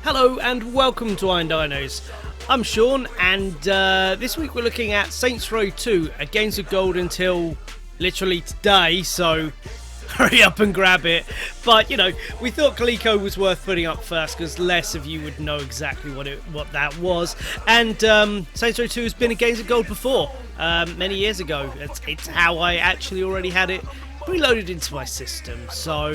Hello and welcome to Iron Dinos. I'm Sean, and this week we're looking at Saints Row 2, a Games of Gold until literally today, so hurry up and grab it. But, you know, we thought Coleco was worth putting up first because less of you would know exactly what that was. And Saints Row 2 has been a Games of Gold before, many years ago. It's how I actually already had it preloaded into my system. So,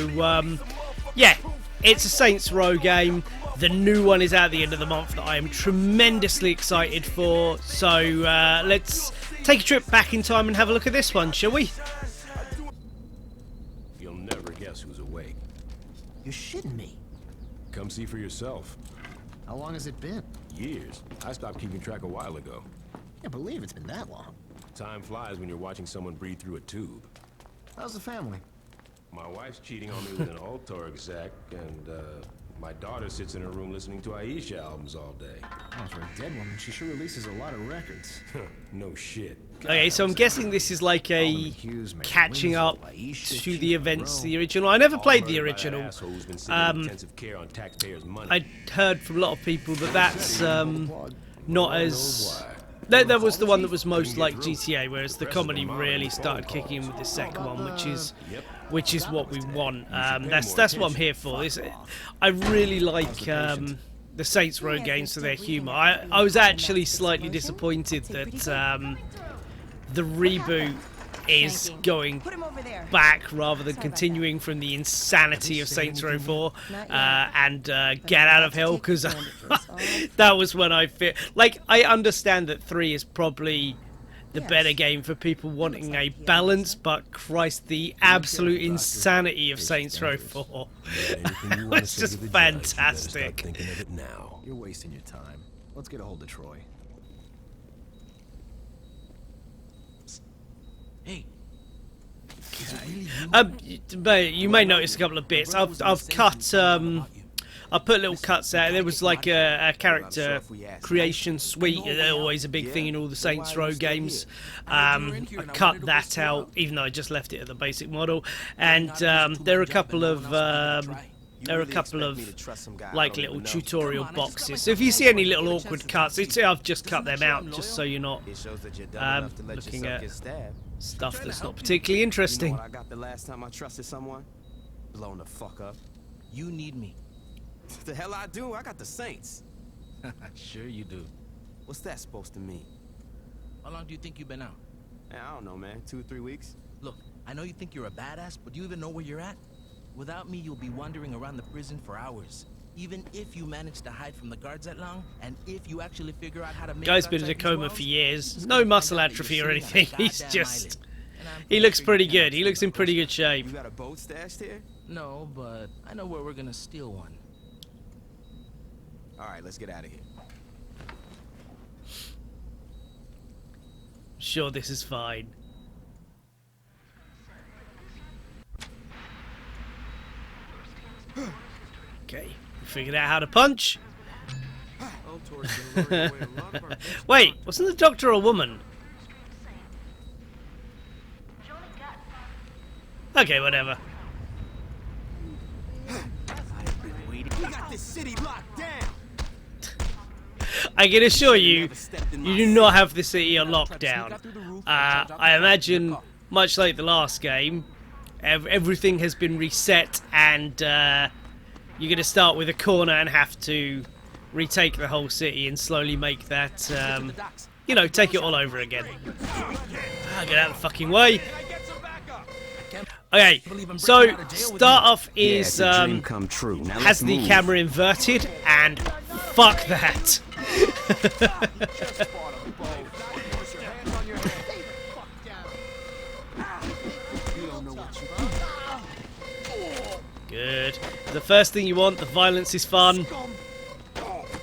yeah, it's a Saints Row game. The new one is out at the end of the month that I am tremendously excited for. So let's take a trip back in time and have a look at this one, shall we? You'll never guess who's awake. You're shitting me. Come see for yourself. How long has it been? Years. I stopped keeping track a while ago. Can't believe it's been that long. Time flies when you're watching someone breathe through a tube. How's the family? My wife's cheating on me with an alto exec, and my daughter sits in her room listening to Aisha albums all day. Oh, for a dead woman, she sure releases a lot of records. No shit. Okay, so I'm guessing this is like a catching up to the events of the original. I never played the original. I heard from a lot of people that that's not as... That was the one that was most like GTA, whereas the comedy really started kicking in with the second one, which is what we want. That's what I'm here for. I really like the Saints Row games for their humour. I was actually slightly disappointed that the reboot is going back rather than continuing from the insanity of Saints Row 4 and Get Out of Hell, because that was when I feel like I understand that 3 is probably the better game for people wanting a balance, but Christ, the absolute insanity of Saints Row 4 was just fantastic. You're wasting your time. Let's get a hold of Troy. Hey. You may notice a couple of bits. I've cut. I put little cuts out. There was like a character creation suite. They're always a big thing in all the Saints Row games. I cut that out, even though I just left it at the basic model. And there are a couple of like little tutorial boxes. So if you see any little awkward cuts, I've just cut them out just so you're not looking at stuff that's not particularly interesting. You know what I got the last time I trusted someone? Blown the fuck up. You need me. The hell I do? I got the Saints. Sure you do. What's that supposed to mean? How long do you think you've been out? I don't know, man. 2 or 3 weeks? Look, I know you think you're a badass, but do you even know where you're at? Without me, you'll be wandering around the prison for hours. Even if you manage to hide from the guards that long, and if you actually figure out how to make... Guy's been in a coma for years. No muscle atrophy or anything. He's just... He looks pretty good. He looks in pretty good shape. You got a boat stashed here? No, but I know where we're gonna steal one. Alright, let's get out of here. Sure, this is fine. Okay, figured out how to punch. Wait, wasn't the doctor a woman? Okay, whatever. We got this city locked down. I can assure you, you do not have the city on lockdown. I imagine, much like the last game, everything has been reset, and you're going to start with a corner and have to retake the whole city and slowly make that, you know, take it all over again. Get out of the fucking way. Okay, so start off is has the camera inverted, and fuck that. Good. The first thing you want, the violence is fun.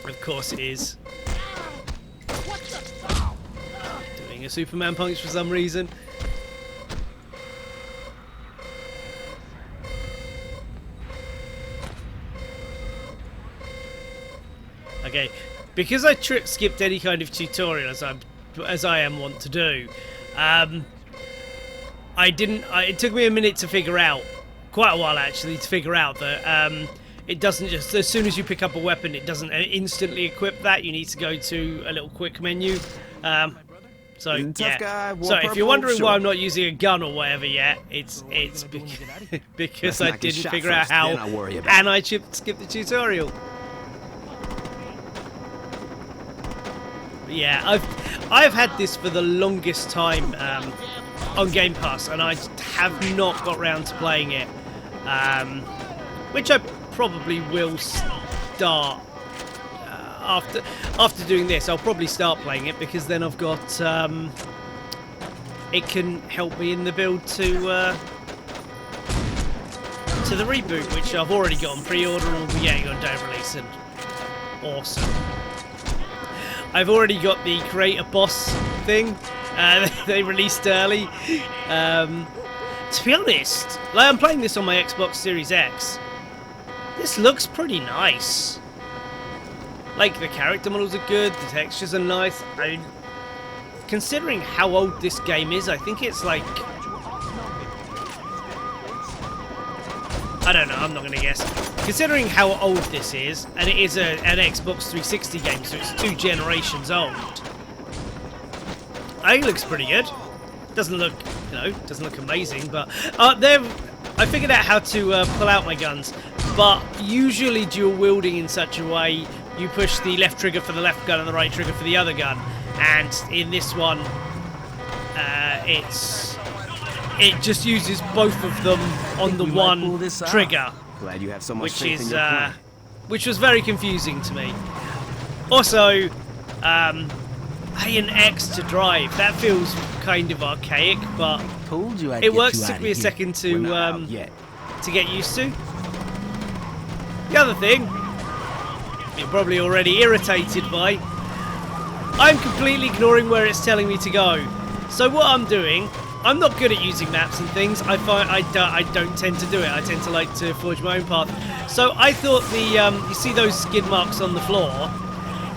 Of course it is. Doing a Superman punch for some reason. Okay, because I skipped any kind of tutorial as I am wont to do, it took me a minute to figure out, quite a while actually, to figure out that it doesn't just, as soon as you pick up a weapon, it doesn't instantly equip that. You need to go to a little quick menu. So yeah. So if you're wondering why I'm not using a gun or whatever yet, it's because I didn't figure out how, and I skipped the tutorial. But yeah, I've had this for the longest time on Game Pass, and I have not got round to playing it. Which I probably will start after doing this. I'll probably start playing it because then I've got it can help me in the build to the reboot, which I've already got on pre-order and will be getting on day of release. And awesome! I've already got the create a boss thing. They released early. To be honest, like, I'm playing this on my Xbox Series X. This looks pretty nice. Like, the character models are good, the textures are nice. I mean, considering how old this game is, I think it's like... I don't know, I'm not going to guess. Considering how old this is, and it is an Xbox 360 game, so it's 2 generations old. I think it looks pretty good. Doesn't look, you know, doesn't look amazing, but I figured out how to pull out my guns, but usually dual wielding in such a way, you push the left trigger for the left gun and the right trigger for the other gun, and in this one, it just uses both of them on the one trigger, Glad you have so much which is which was very confusing to me. Also, A and X to drive. That feels kind of archaic, but Told you I'd it get works. you Took out me a of here. second We're not out to yet. get used to. The other thing you're probably already irritated by, I'm completely ignoring where it's telling me to go. So what I'm doing, I'm not good at using maps and things. I find I don't tend to do it. I tend to like to forge my own path. So I thought you see those skid marks on the floor?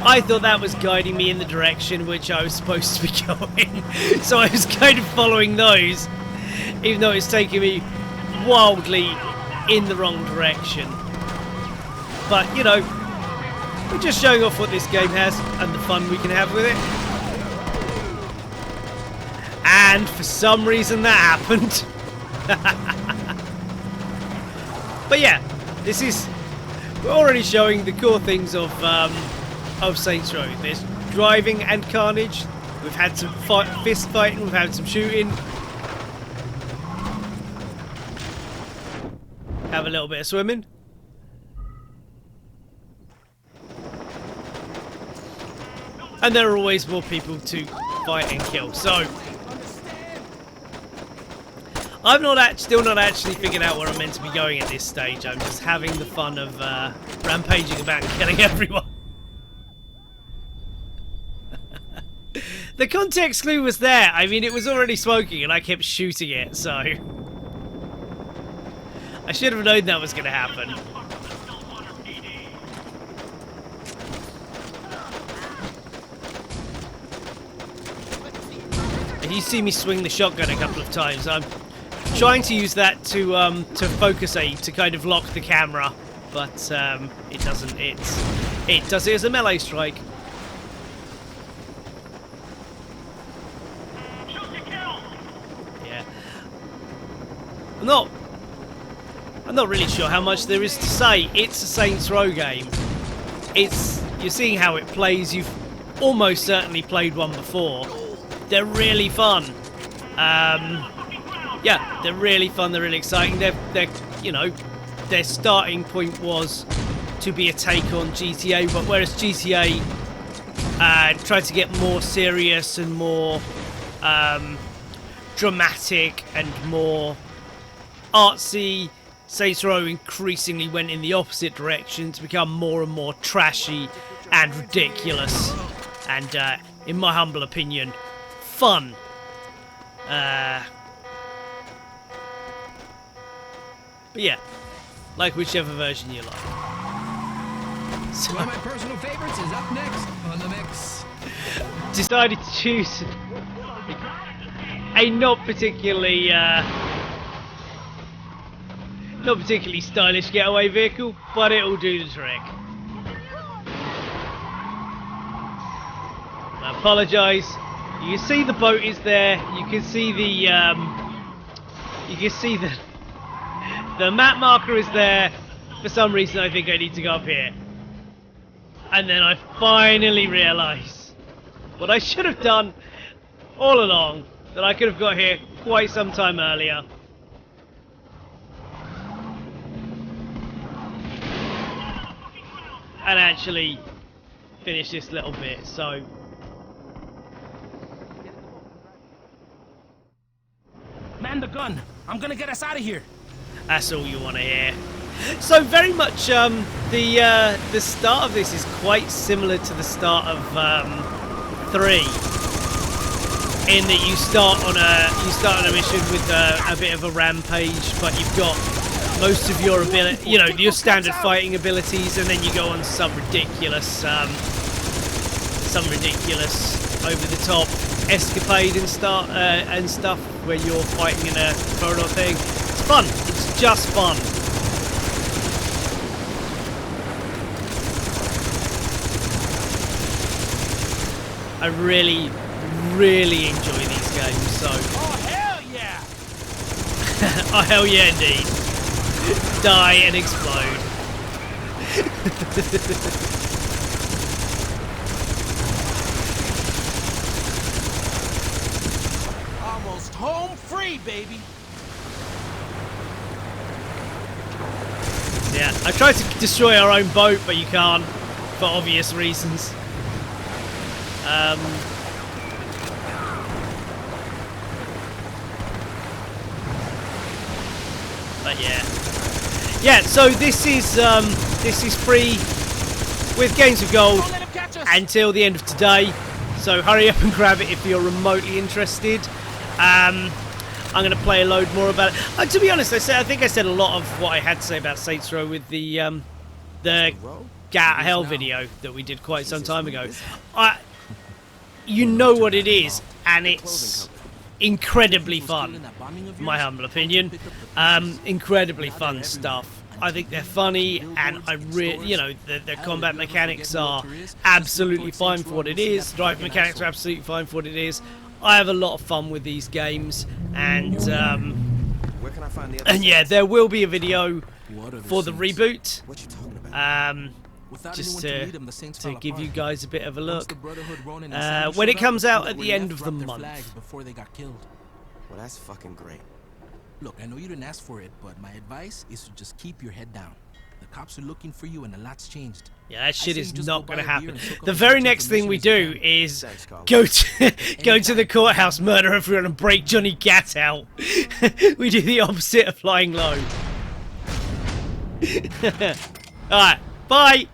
I thought that was guiding me in the direction which I was supposed to be going. So I was kind of following those, even though it's taking me wildly in the wrong direction. But, you know, we're just showing off what this game has and the fun we can have with it. And for some reason that happened. But yeah, we're already showing the core things of Saints Row. There's driving and carnage. We've had some fist fighting. We've had some shooting. Have a little bit of swimming. And there are always more people to fight and kill. So I'm still not actually figured out where I'm meant to be going at this stage. I'm just having the fun of rampaging about and killing everyone. The context clue was there. I mean, it was already smoking and I kept shooting it, so I should have known that was going to happen. If you see me swing the shotgun a couple of times, I'm trying to use that to focus aid, to kind of lock the camera, but it doesn't. It does it as a melee strike. Yeah. I'm not really sure how much there is to say. It's a Saints Row game. You're seeing how it plays. You've almost certainly played one before. They're really fun. Yeah, they're really fun. They're really exciting. They're you know, their starting point was to be a take on GTA, but whereas GTA tried to get more serious and more dramatic and more artsy, Saints Row increasingly went in the opposite direction to become more and more trashy and ridiculous, and in my humble opinion, fun. But yeah, like whichever version you like. So One of my personal favorites is up next on the mix. Decided to choose a not particularly Not particularly stylish getaway vehicle, but it'll do the trick. I apologise. You can see the boat is there. You can see the the map marker is there. For some reason, I think I need to go up here. And then I finally realise what I should have done all along, that I could have got here quite some time earlier. And actually finish this little bit, so... Man the gun! I'm gonna get us out of here! That's all you want to hear. So very much the start of this is quite similar to the start of 3, in that you start on a mission with a bit of a rampage, but you've got most of your ability, you know, your standard fighting abilities, and then you go on some ridiculous over the top escapade and stuff where you're fighting in a corridor thing. It's fun. It's just fun. I really, really enjoy these games. So. Oh hell yeah! Oh hell yeah, indeed. Die and explode. Almost home free, baby! Yeah, I tried to destroy our own boat, but you can't, for obvious reasons. But yeah, so this is free with Games of Gold until the end of today. So hurry up and grab it if you're remotely interested. I'm going to play a load more about it. To be honest, I think I said a lot of what I had to say about Saints Row with the Get Out of Hell video that we did quite some time ago. You know what it is, and it's incredibly fun, in my humble opinion. Incredibly fun stuff. I think they're funny, and you know, the combat mechanics are absolutely fine for what it is. Driving mechanics are absolutely fine for what it is. I have a lot of fun with these games, and Where can I find the other yeah, there will be a video for the reboot. What you talking about? Just to give you guys a bit of a look. When it comes out at the end of the month. Before they got killed. Well, that's fucking great. Look, I know you didn't ask for it, but my advice is to just keep your head down. The cops are looking for you, and a lot's changed. Yeah, that shit is not going to happen. The very next thing we do is go to the courthouse, murder everyone, and break Johnny Gat out. We do the opposite of flying low. Alright, bye!